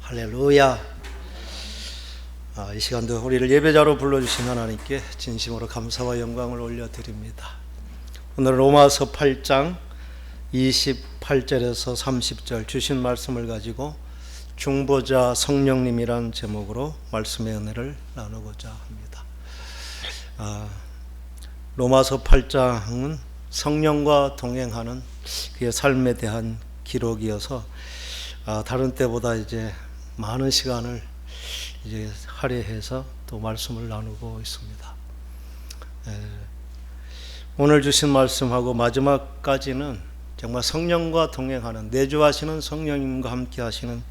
할렐루야. 이 시간도 우리를 예배자로 불러주신 하나님께 진심으로 감사와 영광을 올려드립니다. 오늘 로마서 8장 28절에서 30절 주신 말씀을 가지고 중보자 성령님이란 제목으로 말씀의 은혜를 나누고자 합니다. 로마서 8장은 성령과 동행하는 그의 삶에 대한 기록이어서 다른 때보다 이제 많은 시간을 이제 할애해서 또 말씀을 나누고 있습니다. 오늘 주신 말씀하고 마지막까지는 정말 성령과 동행하는, 내주하시는 성령님과 함께 하시는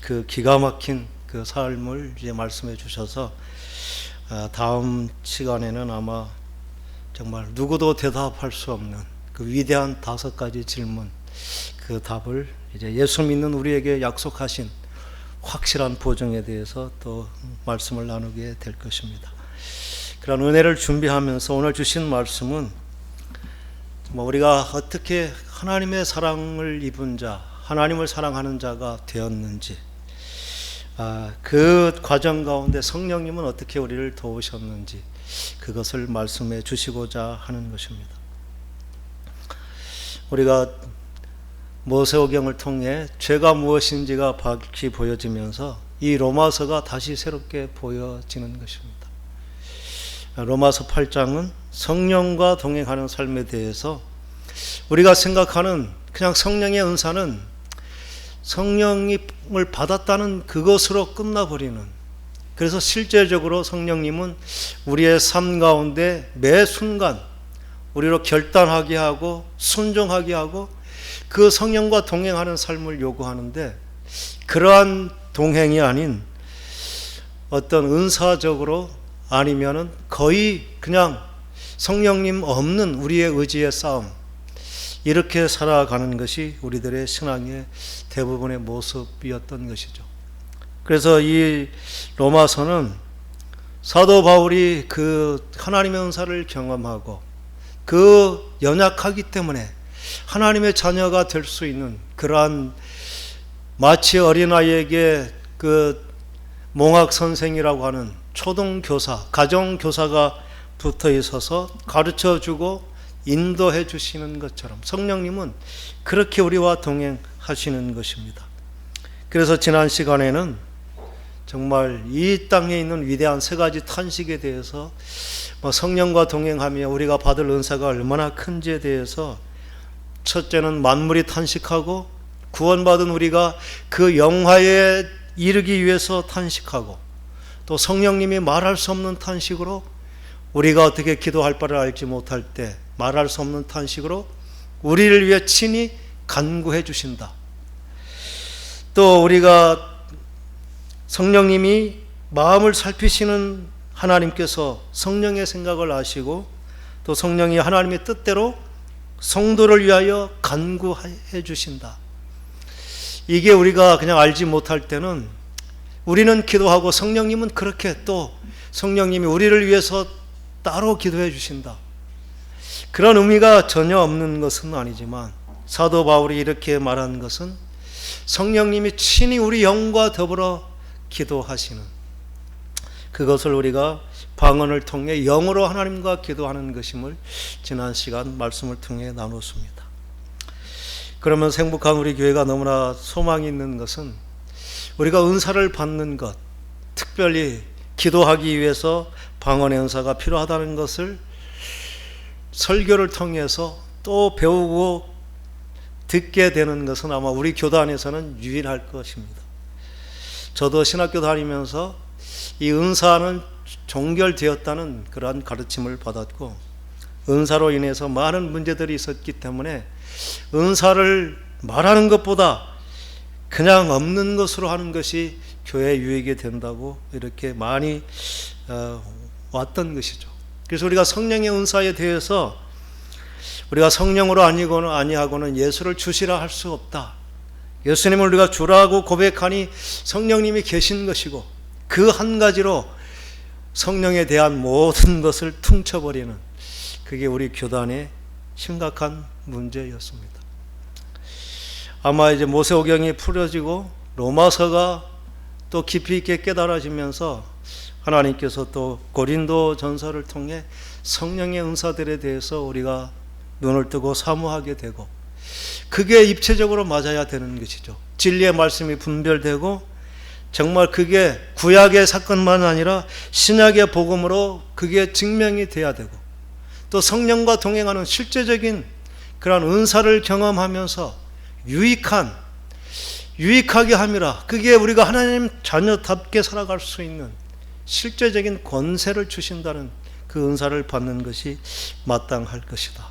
그 기가 막힌 그 삶을 이제 말씀해 주셔서 다음 시간에는 아마 정말 누구도 대답할 수 없는 그 위대한 5가지 질문, 그 답을 이제 예수 믿는 우리에게 약속하신 확실한 보증에 대해서 또 말씀을 나누게 될 것입니다. 그런 은혜를 준비하면서 오늘 주신 말씀은 우리가 어떻게 하나님의 사랑을 입은 자, 하나님을 사랑하는 자가 되었는지, 그 과정 가운데 성령님은 어떻게 우리를 도우셨는지 그것을 말씀해 주시고자 하는 것입니다. 우리가 모세오경을 통해 죄가 무엇인지가 밝히 보여지면서 이 로마서가 다시 새롭게 보여지는 것입니다. 로마서 8장은 성령과 동행하는 삶에 대해서 우리가 생각하는 그냥 성령의 은사는 성령님을 받았다는 그것으로 끝나버리는, 그래서 실제적으로 성령님은 우리의 삶 가운데 매 순간 우리로 결단하게 하고 순종하게 하고 그 성령과 동행하는 삶을 요구하는데, 그러한 동행이 아닌 어떤 은사적으로 아니면은 거의 그냥 성령님 없는 우리의 의지의 싸움, 이렇게 살아가는 것이 우리들의 신앙의 대부분의 모습이었던 것이죠. 그래서 이 로마서는 사도 바울이 그 하나님의 은사를 경험하고 그 연약하기 때문에 하나님의 자녀가 될 수 있는 그러한, 마치 어린아이에게 그 몽학 선생이라고 하는 초등교사, 가정교사가 붙어 있어서 가르쳐 주고 인도해 주시는 것처럼 성령님은 그렇게 우리와 동행하시는 것입니다. 그래서 지난 시간에는 정말 이 땅에 있는 위대한 3가지 탄식에 대해서 성령과 동행하며 우리가 받을 은사가 얼마나 큰지에 대해서, 첫째는 만물이 탄식하고 구원받은 우리가 그 영화에 이르기 위해서 탄식하고, 또 성령님이 말할 수 없는 탄식으로 우리가 어떻게 기도할 바를 알지 못할 때 말할 수 없는 탄식으로 우리를 위해 친히 간구해 주신다. 또 우리가 성령님이 마음을 살피시는 하나님께서 성령의 생각을 아시고 또 성령이 하나님의 뜻대로 성도를 위하여 간구해 주신다. 이게 우리가 그냥 알지 못할 때는 우리는 기도하고 성령님은 그렇게 또 성령님이 우리를 위해서 따로 기도해 주신다. 그런 의미가 전혀 없는 것은 아니지만 사도 바울이 이렇게 말한 것은 성령님이 친히 우리 영과 더불어 기도하시는, 그것을 우리가 방언을 통해 영으로 하나님과 기도하는 것임을 지난 시간 말씀을 통해 나눴습니다. 그러면 행복한 우리 교회가 너무나 소망이 있는 것은 우리가 은사를 받는 것, 특별히 기도하기 위해서 방언의 은사가 필요하다는 것을 설교를 통해서 또 배우고 듣게 되는 것은 아마 우리 교단에서는 유일할 것입니다. 저도 신학교 다니면서 이 은사는 종결되었다는 그러한 가르침을 받았고, 은사로 인해서 많은 문제들이 있었기 때문에 은사를 말하는 것보다 그냥 없는 것으로 하는 것이 교회에 유익이 된다고 이렇게 많이 왔던 것이죠. 그래서 우리가 성령의 은사에 대해서 우리가 성령으로 아니하고는 예수를 주시라 할 수 없다. 예수님을 우리가 주라고 고백하니 성령님이 계신 것이고, 그 한 가지로 성령에 대한 모든 것을 퉁쳐버리는, 그게 우리 교단의 심각한 문제였습니다. 아마 이제 모세오경이 풀어지고 로마서가 또 깊이 있게 깨달아지면서 하나님께서 또 고린도 전서를 통해 성령의 은사들에 대해서 우리가 눈을 뜨고 사모하게 되고, 그게 입체적으로 맞아야 되는 것이죠. 진리의 말씀이 분별되고 정말 그게 구약의 사건만 아니라 신약의 복음으로 그게 증명이 돼야 되고, 또 성령과 동행하는 실제적인 그런 은사를 경험하면서 유익하게 함이라, 그게 우리가 하나님 자녀답게 살아갈 수 있는 실제적인 권세를 주신다는 그 은사를 받는 것이 마땅할 것이다.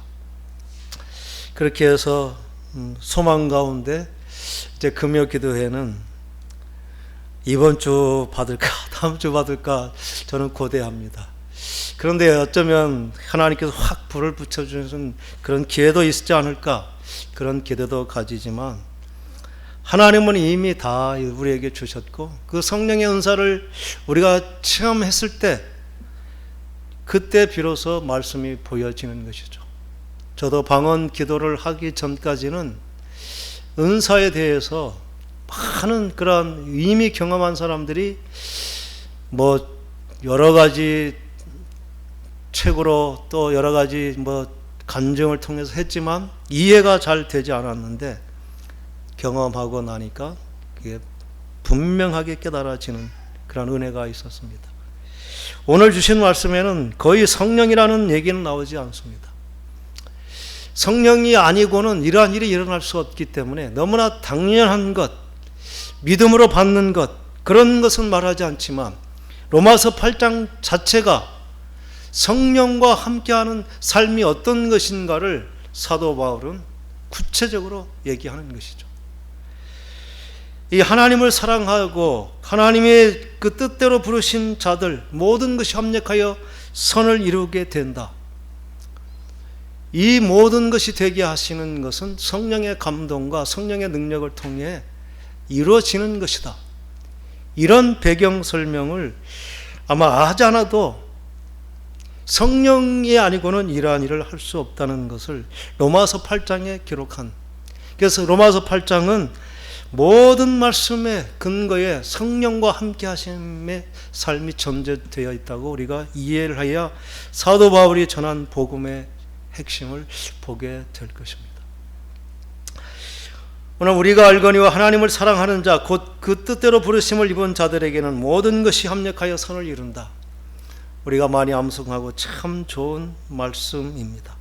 그렇게 해서 소망 가운데 이제 금요 기도회는 이번 주 받을까 다음 주 받을까 저는 고대합니다. 그런데 어쩌면 하나님께서 확 불을 붙여주는 그런 기회도 있지 않을까, 그런 기대도 가지지만, 하나님은 이미 다 우리에게 주셨고 그 성령의 은사를 우리가 체험했을 때 그때 비로소 말씀이 보여지는 것이죠. 저도 방언 기도를 하기 전까지는 은사에 대해서 많은 그런 이미 경험한 사람들이 뭐 여러 가지 책으로 또 여러 가지 뭐 간증을 통해서 했지만 이해가 잘 되지 않았는데, 경험하고 나니까 그게 분명하게 깨달아지는 그런 은혜가 있었습니다. 오늘 주신 말씀에는 거의 성령이라는 얘기는 나오지 않습니다. 성령이 아니고는 이러한 일이 일어날 수 없기 때문에 너무나 당연한 것, 믿음으로 받는 것, 그런 것은 말하지 않지만 로마서 8장 자체가 성령과 함께하는 삶이 어떤 것인가를 사도 바울은 구체적으로 얘기하는 것이죠. 이 하나님을 사랑하고 하나님의 그 뜻대로 부르신 자들 모든 것이 합력하여 선을 이루게 된다. 이 모든 것이 되게 하시는 것은 성령의 감동과 성령의 능력을 통해 이루어지는 것이다. 이런 배경 설명을 아마 하지 않아도 성령이 아니고는 이러한 일을 할 수 없다는 것을 로마서 8장에 기록한, 그래서 로마서 8장은 모든 말씀의 근거에 성령과 함께 하심의 삶이 전제되어 있다고 우리가 이해를 해야 사도 바울이 전한 복음의 핵심을 보게 될 것입니다. 오늘 우리가 알거니와 하나님을 사랑하는 자 곧 그 뜻대로 부르심을 입은 자들에게는 모든 것이 합력하여 선을 이룬다. 우리가 많이 암송하고 참 좋은 말씀입니다.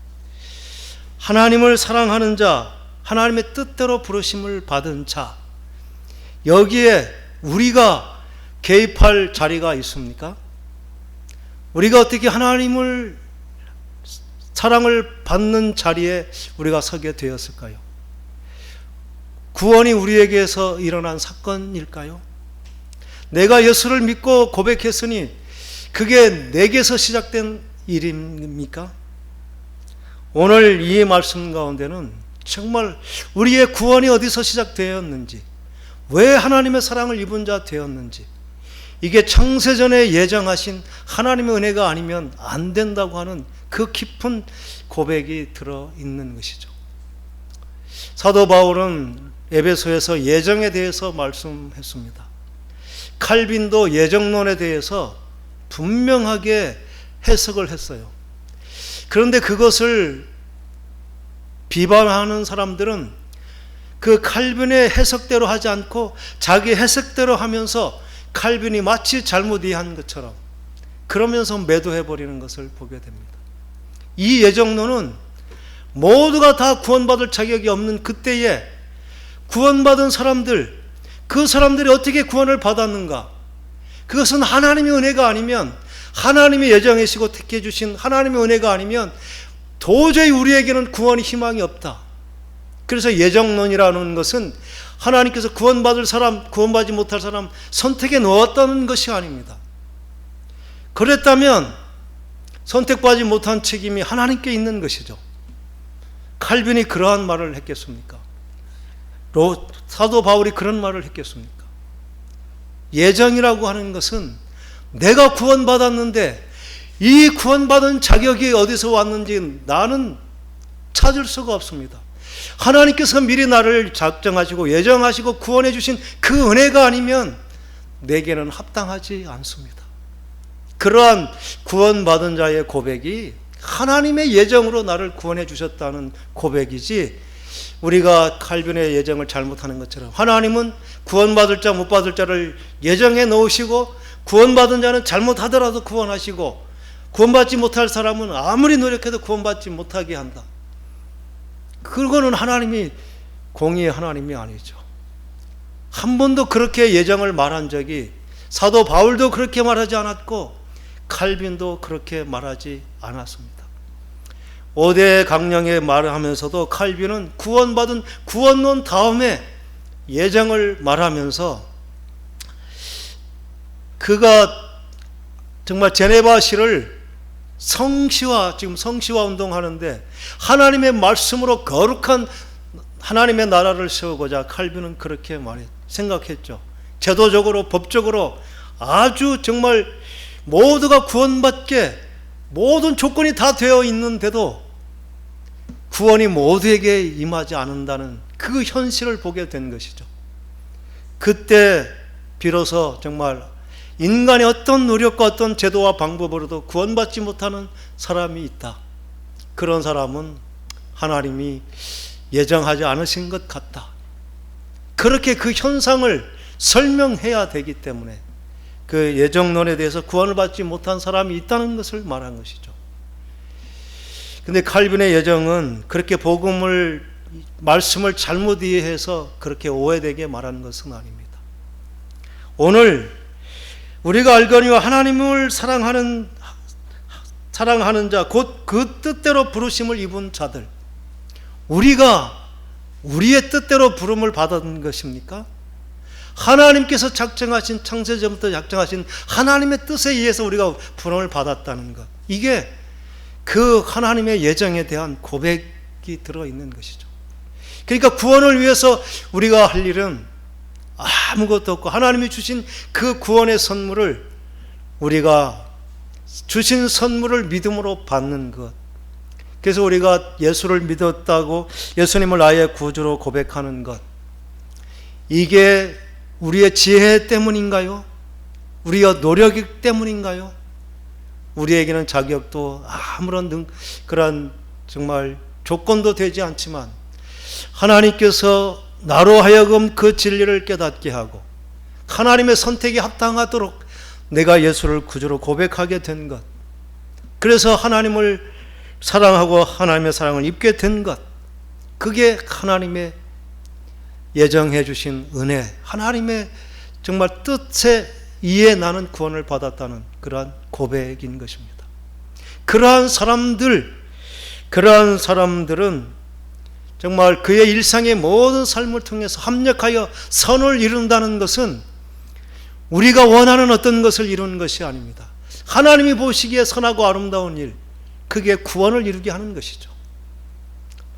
하나님을 사랑하는 자, 하나님의 뜻대로 부르심을 받은 자, 여기에 우리가 개입할 자리가 있습니까? 우리가 어떻게 하나님을 사랑을 받는 자리에 우리가 서게 되었을까요? 구원이 우리에게서 일어난 사건일까요? 내가 예수를 믿고 고백했으니 그게 내게서 시작된 일입니까? 오늘 이 말씀 가운데는 정말 우리의 구원이 어디서 시작되었는지, 왜 하나님의 사랑을 입은 자 되었는지, 이게 창세전에 예정하신 하나님의 은혜가 아니면 안 된다고 하는 그 깊은 고백이 들어있는 것이죠. 사도 바울은 에베소에서 예정에 대해서 말씀했습니다. 칼빈도 예정론에 대해서 분명하게 해석을 했어요. 그런데 그것을 비판하는 사람들은 그 칼빈의 해석대로 하지 않고 자기 해석대로 하면서 칼빈이 마치 잘못 이해한 것처럼 그러면서 매도해버리는 것을 보게 됩니다. 이 예정론은 모두가 다 구원받을 자격이 없는 그때에 구원받은 사람들, 그 사람들이 어떻게 구원을 받았는가? 그것은 하나님의 은혜가 아니면, 하나님의 예정이시고 택해 주신 하나님의 은혜가 아니면 도저히 우리에게는 구원의 희망이 없다. 그래서 예정론이라는 것은 하나님께서 구원받을 사람, 구원받지 못할 사람 선택해 놓았다는 것이 아닙니다. 그랬다면 선택받지 못한 책임이 하나님께 있는 것이죠. 칼빈이 그러한 말을 했겠습니까? 사도 바울이 그런 말을 했겠습니까? 예정이라고 하는 것은 내가 구원받았는데 이 구원받은 자격이 어디서 왔는지 나는 찾을 수가 없습니다. 하나님께서 미리 나를 작정하시고 예정하시고 구원해 주신 그 은혜가 아니면 내게는 합당하지 않습니다. 그러한 구원받은 자의 고백이 하나님의 예정으로 나를 구원해 주셨다는 고백이지, 우리가 칼빈의 예정을 잘못하는 것처럼 하나님은 구원받을 자 못 받을 자를 예정해 놓으시고 구원받은 자는 잘못하더라도 구원하시고 구원받지 못할 사람은 아무리 노력해도 구원받지 못하게 한다. 그거는 하나님이 공의의 하나님이 아니죠. 한 번도 그렇게 예정을 말한 적이, 사도 바울도 그렇게 말하지 않았고 칼빈도 그렇게 말하지 않았습니다. 5대 강령에 말하면서도 칼빈은 구원받은 구원론 다음에 예정을 말하면서 그가 정말 제네바시를 성시화, 지금 성시화 운동하는데 하나님의 말씀으로 거룩한 하나님의 나라를 세우고자 칼빈은 그렇게 생각했죠. 제도적으로 법적으로 아주 정말 모두가 구원받게 모든 조건이 다 되어 있는데도 구원이 모두에게 임하지 않는다는 그 현실을 보게 된 것이죠. 그때 비로소 정말 인간의 어떤 노력과 어떤 제도와 방법으로도 구원받지 못하는 사람이 있다. 그런 사람은 하나님이 예정하지 않으신 것 같다. 그렇게 그 현상을 설명해야 되기 때문에 그 예정론에 대해서 구원을 받지 못한 사람이 있다는 것을 말한 것이죠. 근데 칼빈의 예정은 그렇게 말씀을 잘못 이해해서 그렇게 오해되게 말하는 것은 아닙니다. 오늘 우리가 알거니와 하나님을 사랑하는 자, 곧 그 뜻대로 부르심을 입은 자들, 우리가 우리의 뜻대로 부름을 받은 것입니까? 하나님께서 작정하신, 창세전부터 작정하신 하나님의 뜻에 의해서 우리가 부름을 받았다는 것, 이게 그 하나님의 예정에 대한 고백이 들어있는 것이죠. 그러니까 구원을 위해서 우리가 할 일은 아무것도 없고 하나님이 주신 그 구원의 선물을, 우리가 주신 선물을 믿음으로 받는 것, 그래서 우리가 예수를 믿었다고 예수님을 나의 구주로 고백하는 것, 이게 우리의 지혜 때문인가요? 우리의 노력 때문인가요? 우리에게는 자격도 아무런 그런 정말 조건도 되지 않지만 하나님께서 나로 하여금 그 진리를 깨닫게 하고 하나님의 선택이 합당하도록 내가 예수를 구주로 고백하게 된 것, 그래서 하나님을 사랑하고 하나님의 사랑을 입게 된 것, 그게 하나님의 예정해 주신 은혜, 하나님의 정말 뜻에 의해 나는 구원을 받았다는 그러한 고백인 것입니다. 그러한 사람들은 정말 그의 일상의 모든 삶을 통해서 합력하여 선을 이룬다는 것은 우리가 원하는 어떤 것을 이루는 것이 아닙니다. 하나님이 보시기에 선하고 아름다운 일, 그게 구원을 이루게 하는 것이죠.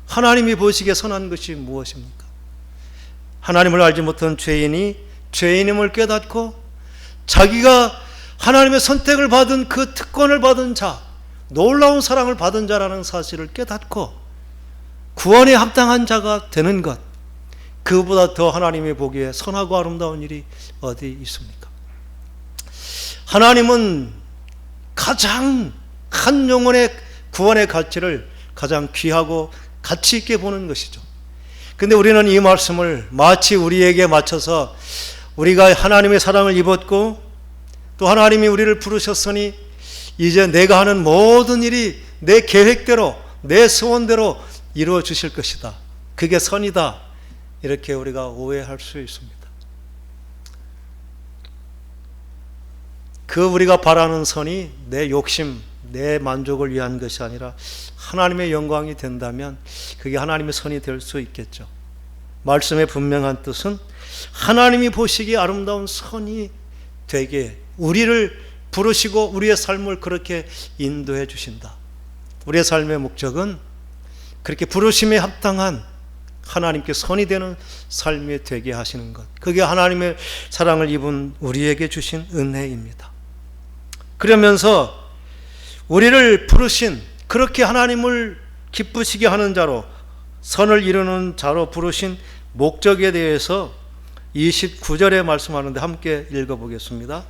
하나님이 보시기에 선한 것이 무엇입니까? 하나님을 알지 못한 죄인이 죄인임을 깨닫고 자기가 하나님의 선택을 받은 그 특권을 받은 자, 놀라운 사랑을 받은 자라는 사실을 깨닫고 구원에 합당한 자가 되는 것, 그보다 더 하나님이 보기에 선하고 아름다운 일이 어디 있습니까? 하나님은 가장 한 영혼의 구원의 가치를 가장 귀하고 가치 있게 보는 것이죠. 근데 우리는 이 말씀을 마치 우리에게 맞춰서 우리가 하나님의 사랑을 입었고 또 하나님이 우리를 부르셨으니 이제 내가 하는 모든 일이 내 계획대로, 내 소원대로 이루어 주실 것이다, 그게 선이다, 이렇게 우리가 오해할 수 있습니다. 그 우리가 바라는 선이 내 욕심, 내 만족을 위한 것이 아니라 하나님의 영광이 된다면 그게 하나님의 선이 될 수 있겠죠. 말씀의 분명한 뜻은 하나님이 보시기에 아름다운 선이 되게 우리를 부르시고 우리의 삶을 그렇게 인도해 주신다. 우리의 삶의 목적은 그렇게 부르심에 합당한 하나님께 선이 되는 삶이 되게 하시는 것, 그게 하나님의 사랑을 입은 우리에게 주신 은혜입니다. 그러면서 우리를 부르신, 그렇게 하나님을 기쁘시게 하는 자로, 선을 이루는 자로 부르신 목적에 대해서 29절에 말씀하는데 함께 읽어보겠습니다.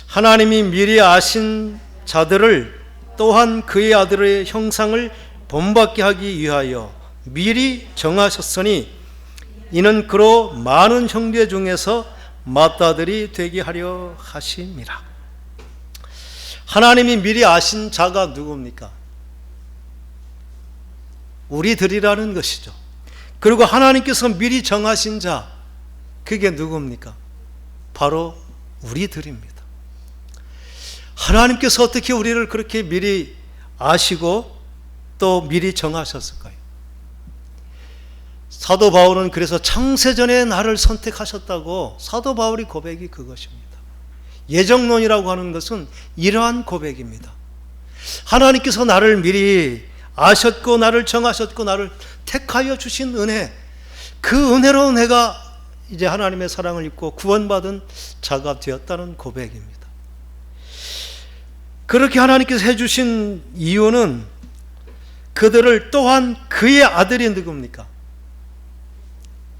하나님이 미리 아신 자들을 또한 그의 아들의 형상을 본받게 하기 위하여 미리 정하셨으니 이는 그로 많은 형제 중에서 맏아들이 되게 하려 하심이라. 하나님이 미리 아신 자가 누굽니까? 우리들이라는 것이죠. 그리고 하나님께서 미리 정하신 자, 그게 누굽니까? 바로 우리들입니다. 하나님께서 어떻게 우리를 그렇게 미리 아시고 또 미리 정하셨을까요? 사도 바울은 그래서 창세전에 나를 선택하셨다고 사도 바울의 고백이 그것입니다. 예정론이라고 하는 것은 이러한 고백입니다. 하나님께서 나를 미리 아셨고 나를 정하셨고 나를 택하여 주신 은혜, 그 은혜로 내가 이제 하나님의 사랑을 입고 구원받은 자가 되었다는 고백입니다. 그렇게 하나님께서 해주신 이유는 그들을 또한 그의 아들이 누굽니까?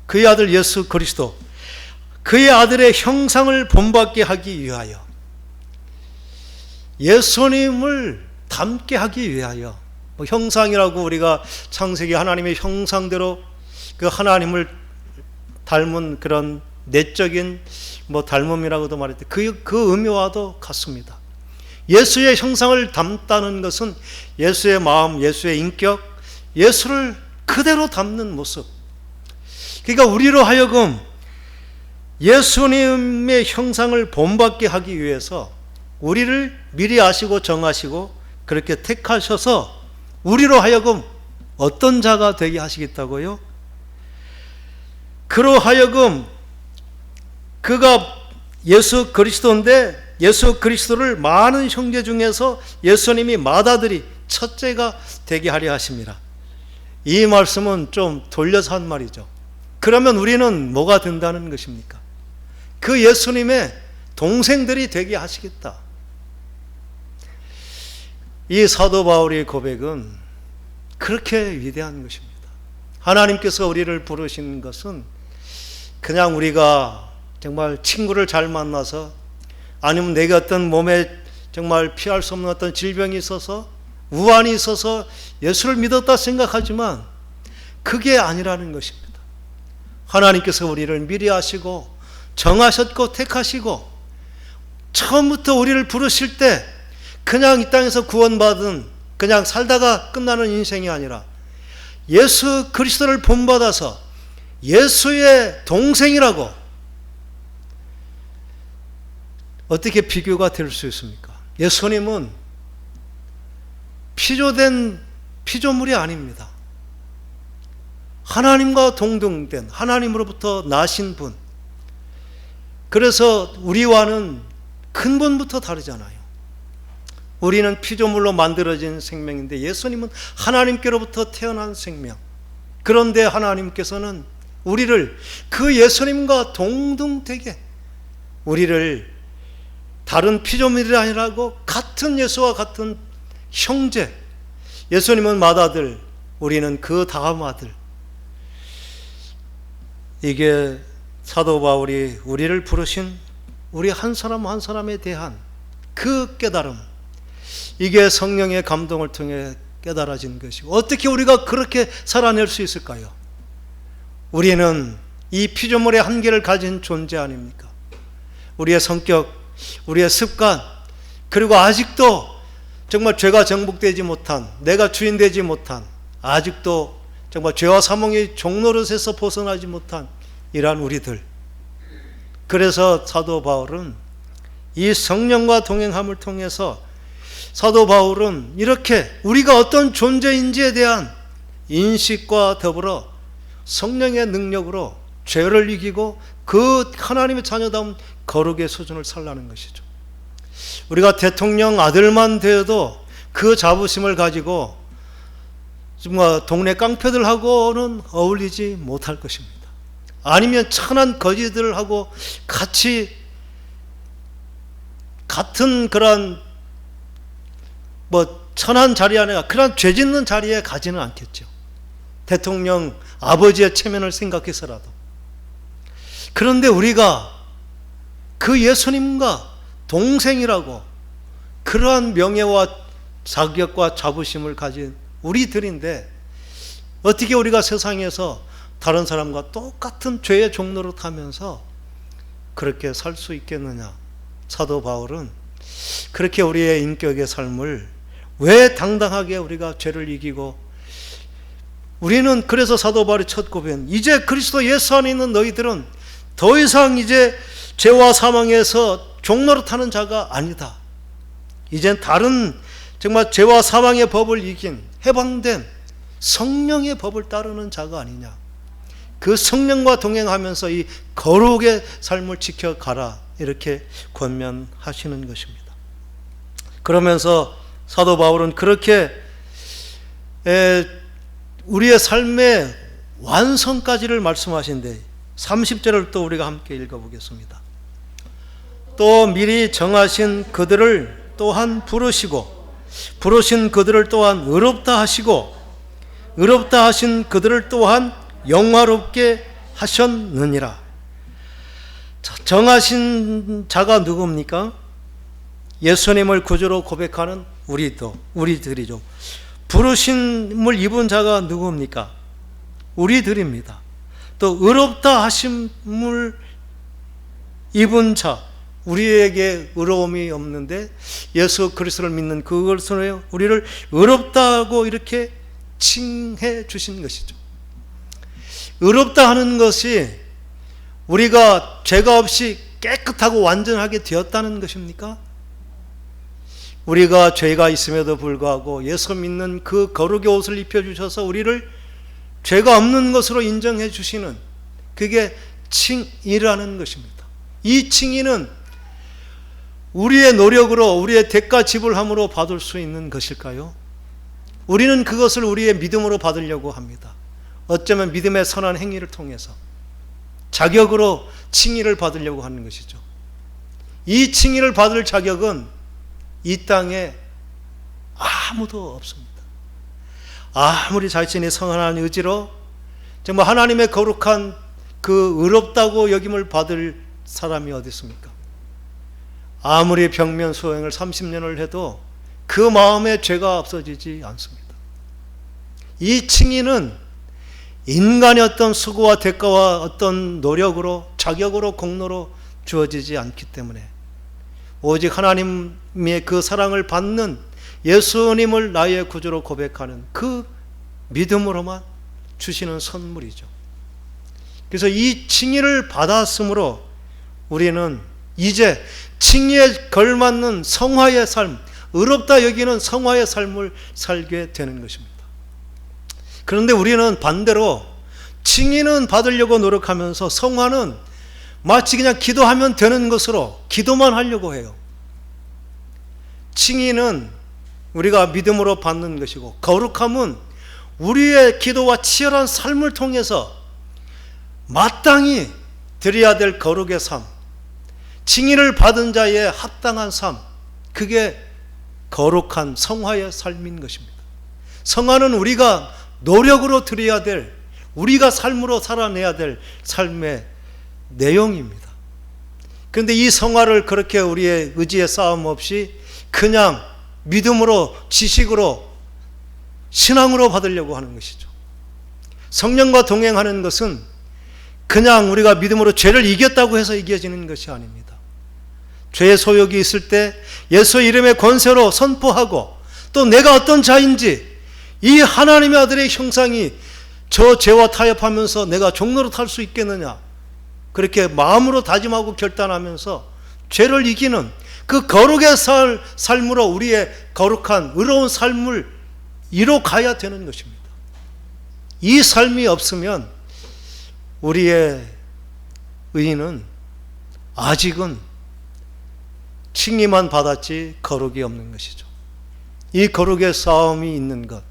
그의 아들 예수 그리스도, 그의 아들의 형상을 본받게 하기 위하여, 예수님을 닮게 하기 위하여, 형상이라고 우리가 창세기 하나님의 형상대로 그 하나님을 닮은 그런 내적인 닮음이라고도 말했대. 그 의미와도 같습니다. 예수의 형상을 닮다는 것은 예수의 마음, 예수의 인격, 예수를 그대로 닮는 모습. 그러니까 우리로 하여금 예수님의 형상을 본받게 하기 위해서 우리를 미리 아시고 정하시고 그렇게 택하셔서 우리로 하여금 어떤 자가 되게 하시겠다고요? 그로 하여금 그가 예수 그리스도인데 예수 그리스도를 많은 형제 중에서 예수님이 맏아들이 첫째가 되게 하려 하십니다. 이 말씀은 좀 돌려서 한 말이죠. 그러면 우리는 뭐가 된다는 것입니까? 그 예수님의 동생들이 되게 하시겠다. 이 사도 바울의 고백은 그렇게 위대한 것입니다. 하나님께서 우리를 부르신 것은 그냥 우리가 정말 친구를 잘 만나서, 아니면 내가 어떤 몸에 정말 피할 수 없는 어떤 질병이 있어서, 우환이 있어서 예수를 믿었다 생각하지만 그게 아니라는 것입니다. 하나님께서 우리를 미리 아시고 정하셨고 택하시고 처음부터 우리를 부르실 때 그냥 이 땅에서 구원받은, 그냥 살다가 끝나는 인생이 아니라 예수 그리스도를 본받아서 예수의 동생이라고, 어떻게 비교가 될 수 있습니까? 예수님은 피조된 피조물이 아닙니다. 하나님과 동등된, 하나님으로부터 나신 분. 그래서 우리와는 근본부터 다르잖아요. 우리는 피조물로 만들어진 생명인데 예수님은 하나님께로부터 태어난 생명. 그런데 하나님께서는 우리를 그 예수님과 동등되게, 우리를 다른 피조물이 아니라고 같은 예수와 같은 형제, 예수님은 맏아들, 우리는 그 다음 아들. 이게 사도 바울이 우리를 부르신 우리 한 사람 한 사람에 대한 그 깨달음, 이게 성령의 감동을 통해 깨달아진 것이고, 어떻게 우리가 그렇게 살아낼 수 있을까요? 우리는 이 피조물의 한계를 가진 존재 아닙니까? 우리의 성격, 우리의 습관, 그리고 아직도 정말 죄가 정복되지 못한, 내가 주인 되지 못한, 아직도 정말 죄와 사망의 종노릇에서 벗어나지 못한 이러한 우리들. 그래서 사도 바울은 이 성령과 동행함을 통해서, 사도 바울은 이렇게 우리가 어떤 존재인지에 대한 인식과 더불어 성령의 능력으로 죄를 이기고 그 하나님의 자녀다운 거룩의 수준을 살라는 것이죠. 우리가 대통령 아들만 되어도 그 자부심을 가지고 정말 동네 깡패들하고는 어울리지 못할 것입니다. 아니면 천한 거지들하고 같이 같은 그런 천한 자리 안에, 그런 죄 짓는 자리에 가지는 않겠죠. 대통령 아버지의 체면을 생각해서라도. 그런데 우리가 그 예수님과 동생이라고 그러한 명예와 자격과 자부심을 가진 우리들인데 어떻게 우리가 세상에서 다른 사람과 똑같은 죄의 종로로 타면서 그렇게 살 수 있겠느냐? 사도 바울은 그렇게 우리의 인격의 삶을 왜 당당하게 우리가 죄를 이기고, 우리는 그래서 사도 바울의 첫 고백은 이제 그리스도 예수 안에 있는 너희들은 더 이상 이제 죄와 사망에서 종로로 타는 자가 아니다. 이젠 다른 정말 죄와 사망의 법을 이긴 해방된 성령의 법을 따르는 자가 아니냐. 그 성령과 동행하면서 이 거룩의 삶을 지켜가라, 이렇게 권면하시는 것입니다. 그러면서 사도 바울은 그렇게 우리의 삶의 완성까지를 말씀하신데 30절을 또 우리가 함께 읽어보겠습니다. 또 미리 정하신 그들을 또한 부르시고 부르신 그들을 또한 의롭다 하시고 의롭다 하신 그들을 또한 영화롭게 하셨느니라. 정하신 자가 누굽니까? 예수님을 구주로 고백하는 우리들이죠. 부르심을 입은 자가 누굽니까? 우리들입니다. 또 의롭다 하심을 입은 자, 우리에게 의로움이 없는데 예수 그리스도를 믿는 그것으로 우리를 의롭다고 이렇게 칭해 주신 것이죠. 의롭다 하는 것이 우리가 죄가 없이 깨끗하고 완전하게 되었다는 것입니까? 우리가 죄가 있음에도 불구하고 예수 믿는 그 거룩의 옷을 입혀주셔서 우리를 죄가 없는 것으로 인정해 주시는, 그게 칭의라는 것입니다. 이 칭의는 우리의 노력으로, 우리의 대가 지불함으로 받을 수 있는 것일까요? 우리는 그것을 우리의 믿음으로 받으려고 합니다. 어쩌면 믿음의 선한 행위를 통해서 자격으로 칭의를 받으려고 하는 것이죠. 이 칭의를 받을 자격은 이 땅에 아무도 없습니다. 아무리 자신이 성한 의지로 정말 하나님의 거룩한 그 의롭다고 여김을 받을 사람이 어디 있습니까? 아무리 병면 수행을 30년을 해도 그 마음에 죄가 없어지지 않습니다. 이 칭의는 인간의 어떤 수고와 대가와 어떤 노력으로, 자격으로, 공로로 주어지지 않기 때문에 오직 하나님의 그 사랑을 받는 예수님을 나의 구주로 고백하는 그 믿음으로만 주시는 선물이죠. 그래서 이 칭의를 받았으므로 우리는 이제 칭의에 걸맞는 성화의 삶, 의롭다 여기는 성화의 삶을 살게 되는 것입니다. 그런데 우리는 반대로 칭의는 받으려고 노력하면서 성화는 마치 그냥 기도하면 되는 것으로 기도만 하려고 해요. 칭의는 우리가 믿음으로 받는 것이고, 거룩함은 우리의 기도와 치열한 삶을 통해서 마땅히 드려야 될 거룩의 삶, 칭의를 받은 자의 합당한 삶, 그게 거룩한 성화의 삶인 것입니다. 성화는 우리가 노력으로 드려야 될, 우리가 삶으로 살아내야 될 삶의 내용입니다. 그런데 이 성화를 그렇게 우리의 의지의 싸움 없이 그냥 믿음으로, 지식으로, 신앙으로 받으려고 하는 것이죠. 성령과 동행하는 것은 그냥 우리가 믿음으로 죄를 이겼다고 해서 이겨지는 것이 아닙니다. 죄의 소욕이 있을 때 예수 이름의 권세로 선포하고, 또 내가 어떤 자인지 이 하나님의 아들의 형상이 저 죄와 타협하면서 내가 종로로 탈 수 있겠느냐, 그렇게 마음으로 다짐하고 결단하면서 죄를 이기는 그 거룩의 삶으로 우리의 거룩한 의로운 삶을 이뤄가야 되는 것입니다. 이 삶이 없으면 우리의 의인은 아직은 칭의만 받았지 거룩이 없는 것이죠. 이 거룩의 싸움이 있는 것,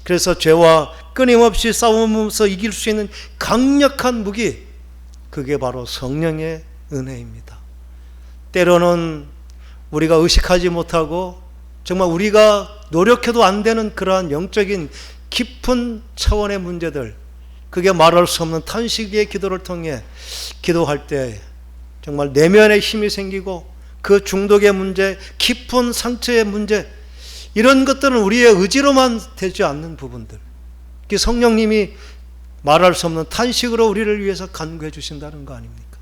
그래서 죄와 끊임없이 싸우면서 이길 수 있는 강력한 무기, 그게 바로 성령의 은혜입니다. 때로는 우리가 의식하지 못하고 정말 우리가 노력해도 안 되는 그러한 영적인 깊은 차원의 문제들, 그게 말할 수 없는 탄식의 기도를 통해 기도할 때 정말 내면에 힘이 생기고 그 중독의 문제, 깊은 상처의 문제, 이런 것들은 우리의 의지로만 되지 않는 부분들, 성령님이 말할 수 없는 탄식으로 우리를 위해서 간구해 주신다는 거 아닙니까?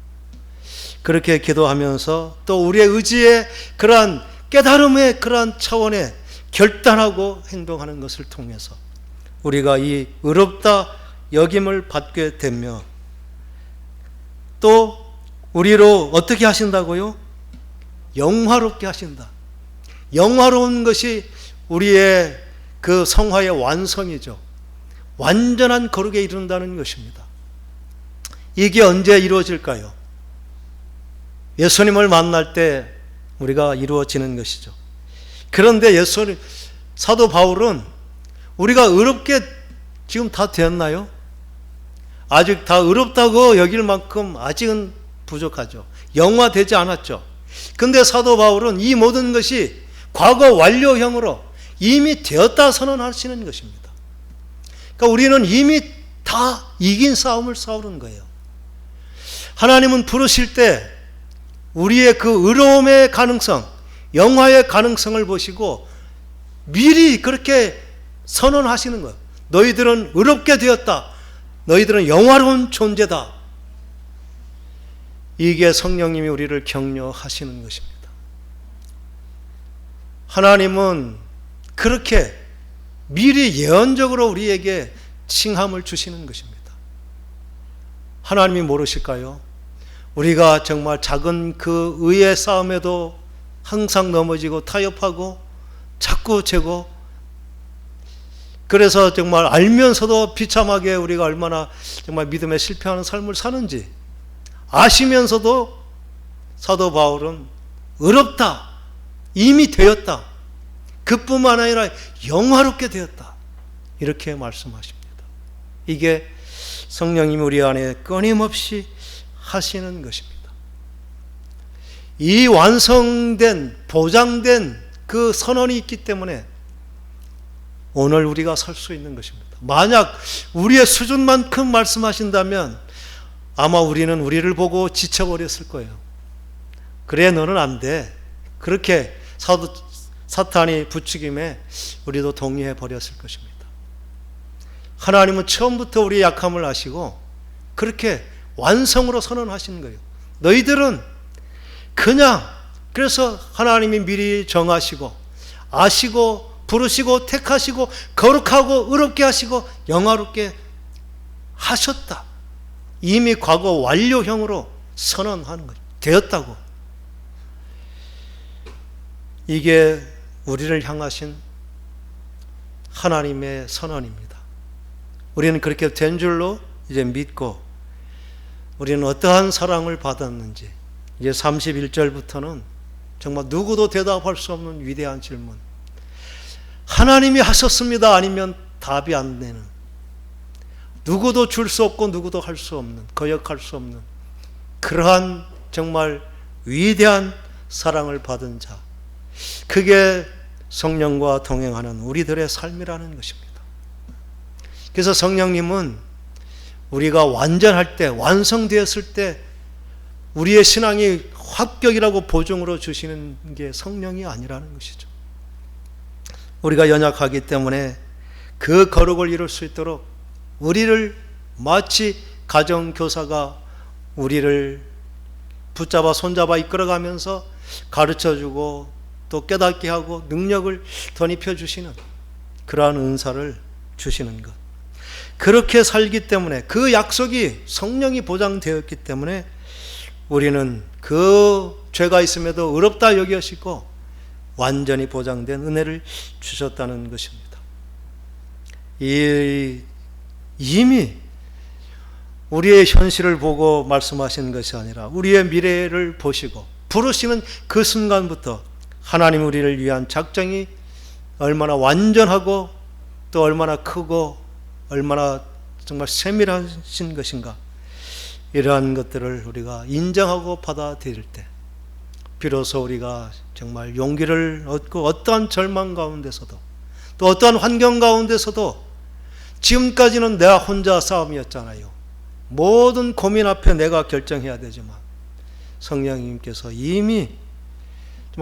그렇게 기도하면서 또 우리의 의지의 그러한 깨달음의 그러한 차원에 결단하고 행동하는 것을 통해서 우리가 이 의롭다 여김을 받게 되며, 또 우리로 어떻게 하신다고요? 영화롭게 하신다. 영화로운 것이 우리의 그 성화의 완성이죠. 완전한 거룩에 이른다는 것입니다. 이게 언제 이루어질까요? 예수님을 만날 때 우리가 이루어지는 것이죠. 그런데 사도 바울은 우리가 의롭게 지금 다 되었나요? 아직 다 의롭다고 여길 만큼 아직은 부족하죠. 영화되지 않았죠. 근데 사도 바울은 이 모든 것이 과거 완료형으로 이미 되었다 선언하시는 것입니다. 그러니까 우리는 이미 다 이긴 싸움을 싸우는 거예요. 하나님은 부르실 때 우리의 그 의로움의 가능성, 영화의 가능성을 보시고 미리 그렇게 선언하시는 거예요. 너희들은 의롭게 되었다. 너희들은 영화로운 존재다. 이게 성령님이 우리를 격려하시는 것입니다. 하나님은 그렇게 미리 예언적으로 우리에게 칭함을 주시는 것입니다. 하나님이 모르실까요? 우리가 정말 작은 그 의의 싸움에도 항상 넘어지고 타협하고 자꾸 재고, 그래서 정말 알면서도 비참하게 우리가 얼마나 정말 믿음에 실패하는 삶을 사는지 아시면서도 사도 바울은 의롭다, 이미 되었다, 그뿐만 아니라 영화롭게 되었다, 이렇게 말씀하십니다. 이게 성령님이 우리 안에 끊임없이 하시는 것입니다. 이 완성된, 보장된 그 선언이 있기 때문에 오늘 우리가 설 수 있는 것입니다. 만약 우리의 수준만큼 말씀하신다면 아마 우리는 우리를 보고 지쳐버렸을 거예요. 그래, 너는 안 돼. 그렇게 사탄이 부추김에 우리도 동의해 버렸을 것입니다. 하나님은 처음부터 우리의 약함을 아시고 그렇게 완성으로 선언하시는 거예요. 너희들은 그냥, 그래서 하나님이 미리 정하시고 아시고 부르시고 택하시고 거룩하고 의롭게 하시고 영화롭게 하셨다. 이미 과거 완료형으로 선언하는 거죠. 되었다고. 이게 우리를 향하신 하나님의 선언입니다. 우리는 그렇게 된 줄로 이제 믿고, 우리는 어떠한 사랑을 받았는지 이제 31절부터는 정말 누구도 대답할 수 없는 위대한 질문. 하나님이 하셨습니다. 아니면 답이 안 되는, 누구도 줄 수 없고 누구도 할 수 없는, 거역할 수 없는 그러한 정말 위대한 사랑을 받은 자, 그게 성령과 동행하는 우리들의 삶이라는 것입니다. 그래서 성령님은 우리가 완전할 때, 완성되었을 때 우리의 신앙이 합격이라고 보증으로 주시는 게 성령이 아니라는 것이죠. 우리가 연약하기 때문에 그 거룩을 이룰 수 있도록 우리를 마치 가정교사가 우리를 붙잡아 손잡아 이끌어가면서 가르쳐주고 또 깨닫게 하고 능력을 덧입혀 주시는 그러한 은사를 주시는 것, 그렇게 살기 때문에 그 약속이 성령이 보장되었기 때문에 우리는 그 죄가 있음에도 의롭다 여기시고 완전히 보장된 은혜를 주셨다는 것입니다. 이미 우리의 현실을 보고 말씀하시는 것이 아니라 우리의 미래를 보시고 부르시는 그 순간부터 하나님 우리를 위한 작정이 얼마나 완전하고 또 얼마나 크고 얼마나 정말 세밀하신 것인가, 이러한 것들을 우리가 인정하고 받아들일 때 비로소 우리가 정말 용기를 얻고 어떠한 절망 가운데서도 또 어떠한 환경 가운데서도 지금까지는 내가 혼자 싸움이었잖아요. 모든 고민 앞에 내가 결정해야 되지만 성령님께서 이미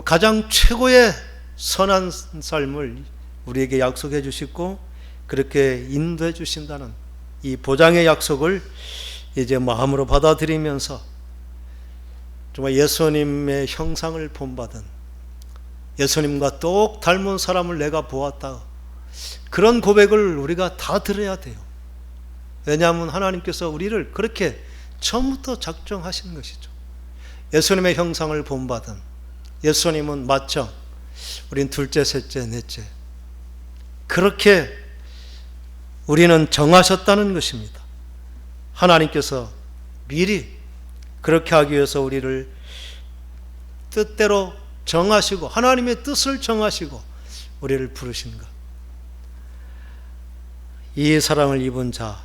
가장 최고의 선한 삶을 우리에게 약속해 주시고 그렇게 인도해 주신다는 이 보장의 약속을 이제 마음으로 받아들이면서 정말 예수님의 형상을 본받은, 예수님과 똑 닮은 사람을 내가 보았다, 그런 고백을 우리가 다 들어야 돼요. 왜냐하면 하나님께서 우리를 그렇게 처음부터 작정하신 것이죠. 예수님의 형상을 본받은, 예수님은 맞죠, 우린 둘째, 셋째, 넷째, 그렇게 우리는 정하셨다는 것입니다. 하나님께서 미리 그렇게 하기 위해서 우리를 뜻대로 정하시고, 하나님의 뜻을 정하시고 우리를 부르신 것, 이 사랑을 입은 자,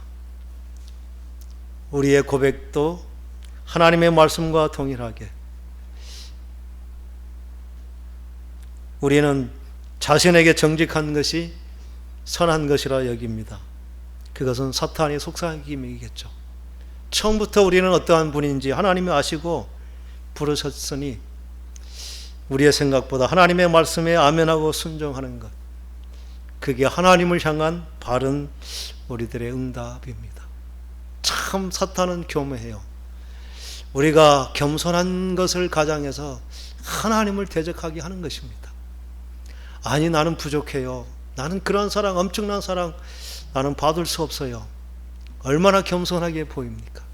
우리의 고백도 하나님의 말씀과 동일하게 우리는 자신에게 정직한 것이 선한 것이라 여깁니다. 그것은 사탄의 속삭임이겠죠. 처음부터 우리는 어떠한 분인지 하나님이 아시고 부르셨으니 우리의 생각보다 하나님의 말씀에 아멘하고 순종하는 것, 그게 하나님을 향한 바른 우리들의 응답입니다. 참 사탄은 교묘해요. 우리가 겸손한 것을 가장해서 하나님을 대적하게 하는 것입니다. 아니, 나는 부족해요, 나는 그런 사랑, 엄청난 사랑 나는 받을 수 없어요. 얼마나 겸손하게 보입니까?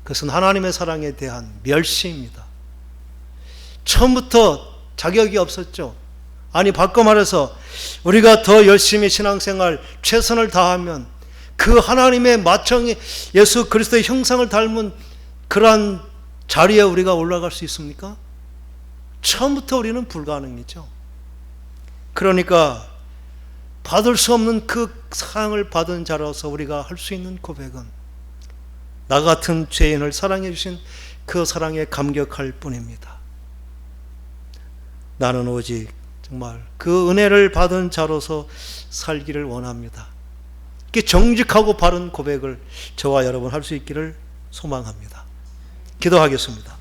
그것은 하나님의 사랑에 대한 멸시입니다. 처음부터 자격이 없었죠. 아니, 바꿔 말해서 우리가 더 열심히 신앙생활 최선을 다하면 그 하나님의 마청이 예수 그리스도의 형상을 닮은 그러한 자리에 우리가 올라갈 수 있습니까? 처음부터 우리는 불가능이죠. 그러니까 받을 수 없는 그 사랑을 받은 자로서 우리가 할 수 있는 고백은 나 같은 죄인을 사랑해 주신 그 사랑에 감격할 뿐입니다. 나는 오직 정말 그 은혜를 받은 자로서 살기를 원합니다. 이렇게 정직하고 바른 고백을 저와 여러분 할 수 있기를 소망합니다. 기도하겠습니다.